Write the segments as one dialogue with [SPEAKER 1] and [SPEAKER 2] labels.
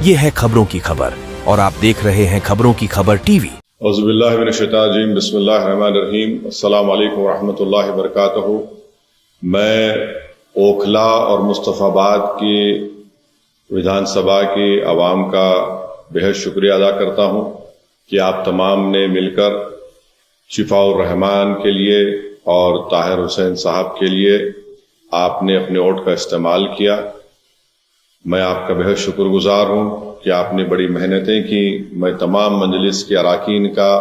[SPEAKER 1] ये है खबरों की खबर और आप देख रहे हैं खबरों की खबर टीवी।
[SPEAKER 2] औज़ुबिल्लाहि मिनश्शैतानिर्रजीम, बिस्मिल्लाहिर्रहमानिर्रहीम, अस्सलामु अलैकुम वरहमतुल्लाहि वबरकातुहू। मैं ओखला और मुस्तफ़ाबाद की विधानसभा की आवाम का बेहद शुक्रिया अदा करता हूँ कि आप तमाम ने मिलकर शिफाउर रहमान के लिए और ताहिर हुसैन साहब के लिए आपने अपने वोट का इस्तेमाल किया। मैं आपका बेहद शुक्रगुजार हूँ कि आपने बड़ी मेहनतें की। मैं तमाम मजलिस के अराकीन का,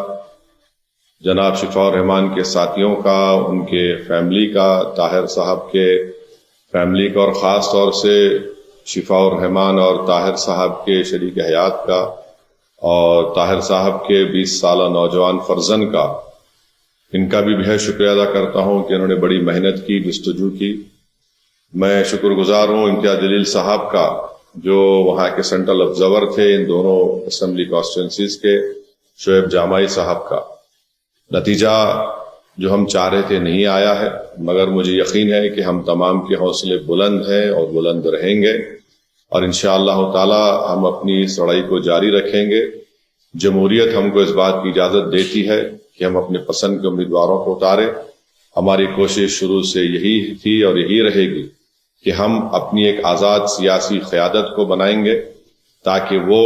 [SPEAKER 2] जनाब शिफाउर रहमान के साथियों का, उनके फैमिली का, ताहिर साहब के फैमिली का और ख़ास तौर से शिफाउर रहमान और ताहिर साहब के शरीक हयात का और ताहिर साहब के 20 साला नौजवान फर्जन का, इनका भी बेहद शुक्रिया अदा करता हूँ कि इन्होंने बड़ी मेहनत की, जस्तजू की। मैं शुक्रगुजार हूँ इम्तियाज जलील साहब का, जो वहाँ के सेंट्रल ऑब्जर्वर थे इन दोनों असेंबली कॉन्स्टिट्यूंसीज के, शोएब जामाई साहब का। नतीजा जो हम चाह रहे थे नहीं आया है, मगर मुझे यकीन है कि हम तमाम के हौसले बुलंद हैं और बुलंद रहेंगे और इंशाअल्लाह ताला हम अपनी इस लड़ाई को जारी रखेंगे। जमहूरियत हमको इस बात की इजाज़त देती है कि हम अपने पसंद के उम्मीदवारों को उतारें। हमारी कोशिश शुरू से यही थी और यही रहेगी कि हम अपनी एक आज़ाद सियासी क़यादत को बनाएंगे ताकि वो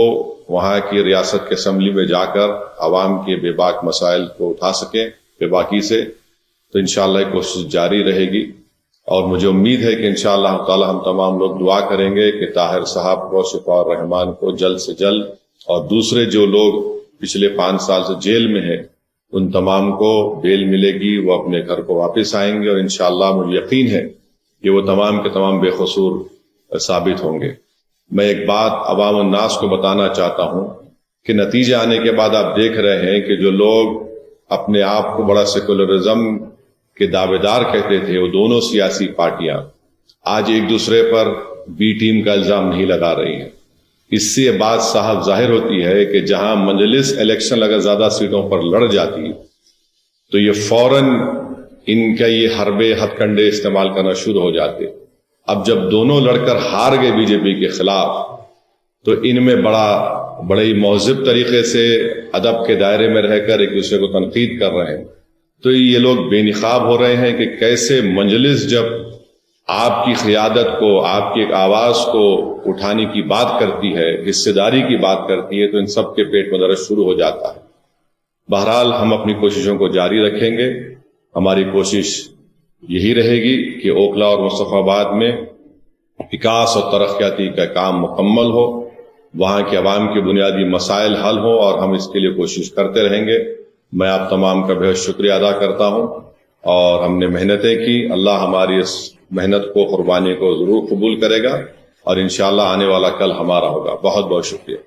[SPEAKER 2] वहाँ की रियासत के असम्बली में जाकर आवाम के बेबाक मसाइल को उठा सकें बेबाकी से। तो इंशाअल्लाह कोशिश जारी रहेगी और मुझे उम्मीद है कि इंशाअल्लाह ताला हम तमाम लोग दुआ करेंगे कि ताहिर साहब को, शिफाउर रहमान को जल्द से जल्द और दूसरे जो लोग पिछले 5 साल से जेल में हैं उन तमाम को बेल मिलेगी, वो अपने घर को वापस आएंगे और इंशाअल्लाह मुझे यकीन है कि वो तमाम के तमाम बेकसूर साबित होंगे। मैं एक बात अवाम और नास को बताना चाहता हूँ कि नतीजे आने के बाद आप देख रहे हैं कि जो लोग अपने आप को बड़ा सेकुलरिज्म के दावेदार कहते थे, वो दोनों सियासी पार्टियां आज एक दूसरे पर बी टीम का इल्जाम नहीं लगा रही हैं। इससे ये बात साहब जाहिर होती है कि जहां मजलिस इलेक्शन अगर ज्यादा सीटों पर लड़ जाती तो ये फौरन इनका ये हरबे हथकंडे इस्तेमाल करना शुरू हो जाते। अब जब दोनों लड़कर हार गए बीजेपी के खिलाफ तो इनमें बड़े ही महज़िब तरीके से अदब के दायरे में रहकर एक दूसरे को तनकीद कर रहे हैं। तो ये लोग बेनिकाब हो रहे हैं कि कैसे मजलिस जब आपकी क़यादत को, आपकी एक आवाज़ को उठाने की बात करती है, हिस्सेदारी की बात करती है, तो इन सब के पेट में दर्द शुरू हो जाता है। बहरहाल हम अपनी कोशिशों को जारी रखेंगे। हमारी कोशिश यही रहेगी कि ओखला और मुस्तफ़ाबाद में विकास और तरक्याती का काम मुकम्मल हो, वहाँ के अवाम के बुनियादी मसाइल हल हो और हम इसके लिए कोशिश करते रहेंगे। मैं आप तमाम का बेहद शुक्रिया अदा करता हूँ और हमने मेहनतें की। अल्लाह हमारी इस मेहनत को, कुर्बानी को ज़रूर कबूल करेगा और इंशाअल्लाह आने वाला कल हमारा होगा। बहुत बहुत शुक्रिया।